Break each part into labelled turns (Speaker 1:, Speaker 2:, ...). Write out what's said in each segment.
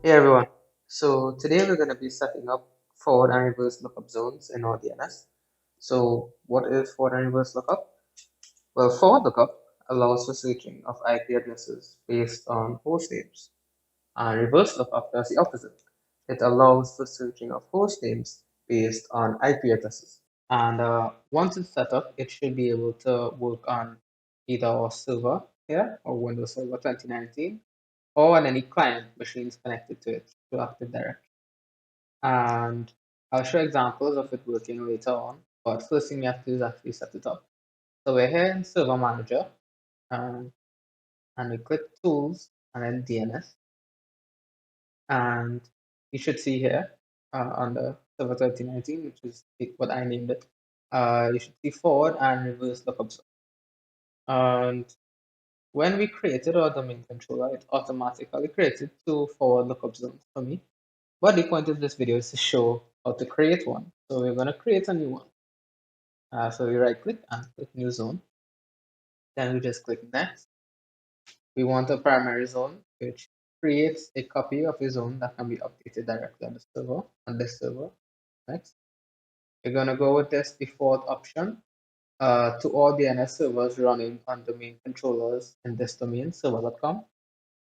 Speaker 1: Hey everyone. So today we're going to be setting up forward and reverse lookup zones in our DNS. So what is forward and reverse lookup? Well, forward lookup allows for searching of IP addresses based on host names, and reverse lookup does the opposite. It allows for searching of host names based on IP addresses. And once it's set up, it should be able to work on either our server here or Windows Server 2019 or on any client machines connected to it through Active Directory. And I'll show examples of it working later on, but first thing you have to do is actually set it up. So we're here in Server Manager, um, and we click Tools and then DNS, and you should see here under Server 1319, which is what I named it. You should see forward and reverse lookup zone. And when we created our domain controller, it automatically created two forward lookup zones for me. But the point of this video is to show how to create one. So we're going to create a new one. So we right click and click new zone. Then we just click next. We want a primary zone, which creates a copy of a zone that can be updated directly on the server, on this server. Next. We're going to go with this default option to all DNS servers running on domain controllers in this domain, server.com.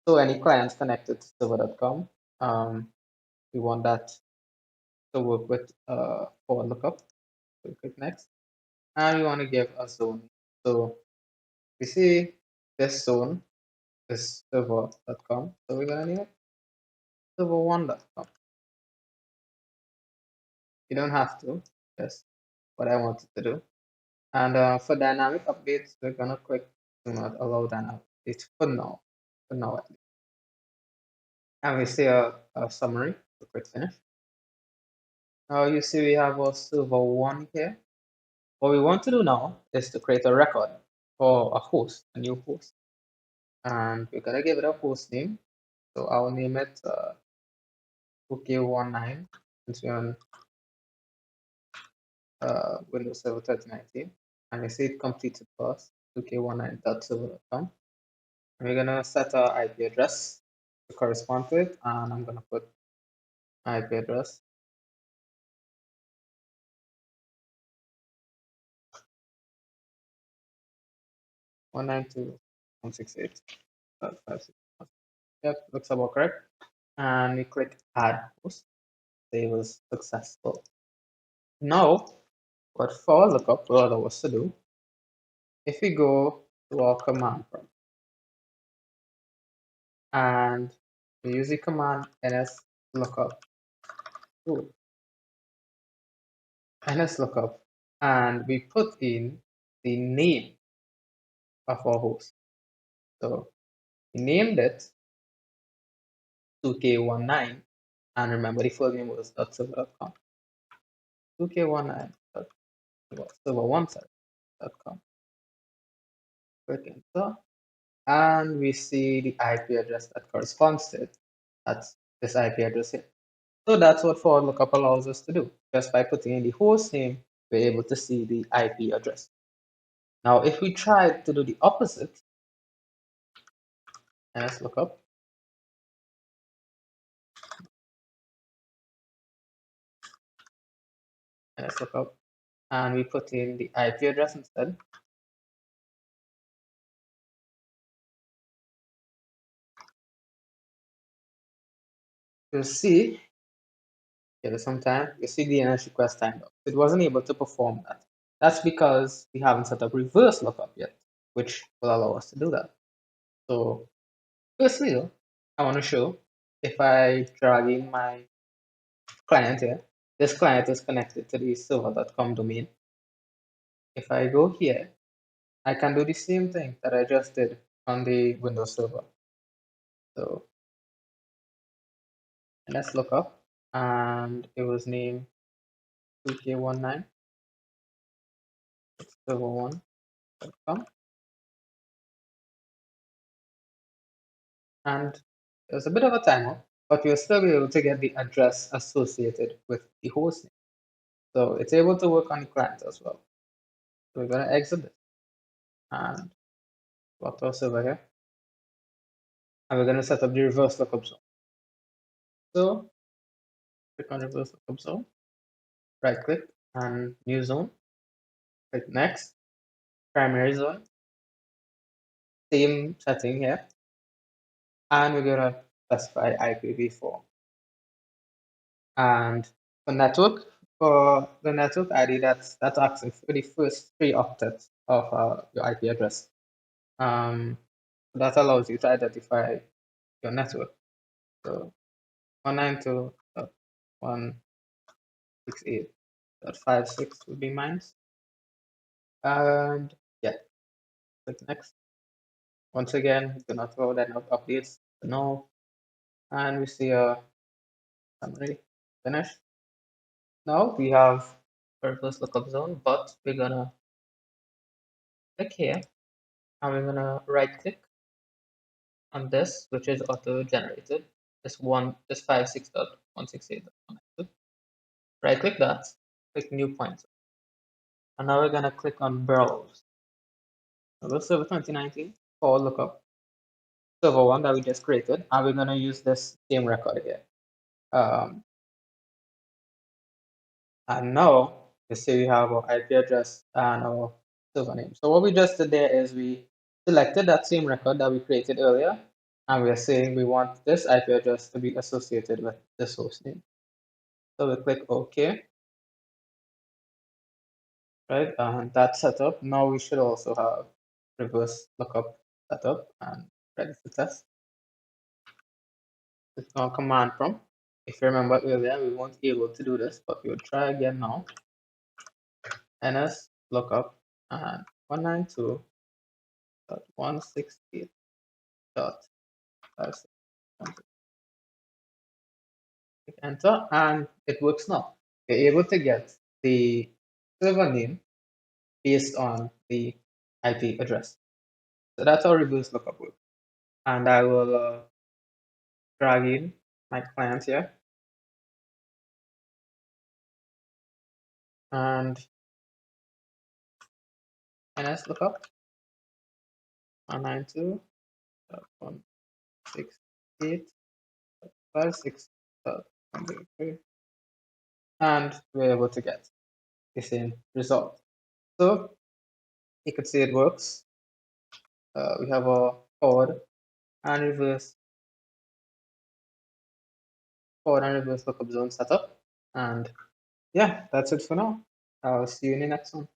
Speaker 1: So any clients connected to server.com, we want that to work with for lookup. So we click next. And we want to give a zone. So we see this zone is server.com. So we're going to name it server1.com. You don't have to, just what I wanted to do. And for dynamic updates, we're going to click do not allow dynamic updates for now at least. And we see a summary, so click finish. Now you see we have our server1 here. What we want to do now is to create a record for a host, a new host. And we're going to give it a host name. So I'll name it 2K19 since we're on Windows Server 2019. And I see it completed for us, 2k19.server.com. And we're going to set our IP address to correspond to it. And I'm going to put IP address. One nine two one six eight dot 561. Yep, looks about correct. And we click add host. It was successful. Now, what for lookup will allow us to do, if we go to our command prompt and we use the command ns lookup, and we put in the name of our host. So we named it 2k19, and remember the full name was .server.com. 2k19.server1.com. Click enter, and we see the IP address that corresponds to it. That's this IP address here. So that's what forward lookup allows us to do. Just by putting in the host name, we're able to see the IP address. Now, if we try to do the opposite, let's look up. Let's look up, and we put in the IP address instead. You'll see, give it some time, you see the DNS request timed up. It wasn't able to perform that. That's because we haven't set up reverse lookup yet, which will allow us to do that. So, firstly, though, I want to show if I drag in my client here, this client is connected to the server.com domain. If I go here, I can do the same thing that I just did on the Windows server. So let's look up, and it was named 2k19 server1.com, and there's a bit of a timer, but we'll still be able to get the address associated with the host name. So it's able to work on the client as well. So we're going to exit this and go to our server here, and we're going to set up the reverse lookup zone. So click on reverse lookup zone, right click and new zone, click next, primary zone, same setting here, and we're gonna specify IPv4. And for the network ID, that's asking for the first 3 octets of your IP address. That allows you to identify your network. So 192.168.56 would be mine. And yeah, click next. Once again, do not throw that updates. No, and we see a summary. Finish. Now we have a reverse lookup zone, but we're gonna click here and we're gonna right click on this, which is auto generated. This 56.168.192. Right click that, click new pointer. And now we're gonna click on browse. So go server 2019 for lookup server 1 that we just created, and we're gonna use this same record here. And now let's say we have our IP address and our server name. So what we just did there is we selected that same record that we created earlier, and we're saying we want this IP address to be associated with this host name. So we click OK, right? And that's set up. Now we should also have reverse lookup set up and ready to test. It's our command prompt. If you remember earlier, we weren't able to do this, but we'll try again now. NS lookup and 192.168.56. Click enter, and it works now. You're able to get the server name based on the IP address. So that's how reverse lookup works. And I will drag in my client here. And NS lookup 192.168.56. And we're able to get the same result. So you could see it works. We have a forward and reverse lookup zone setup. And yeah, that's it for now. I'll see you in the next one.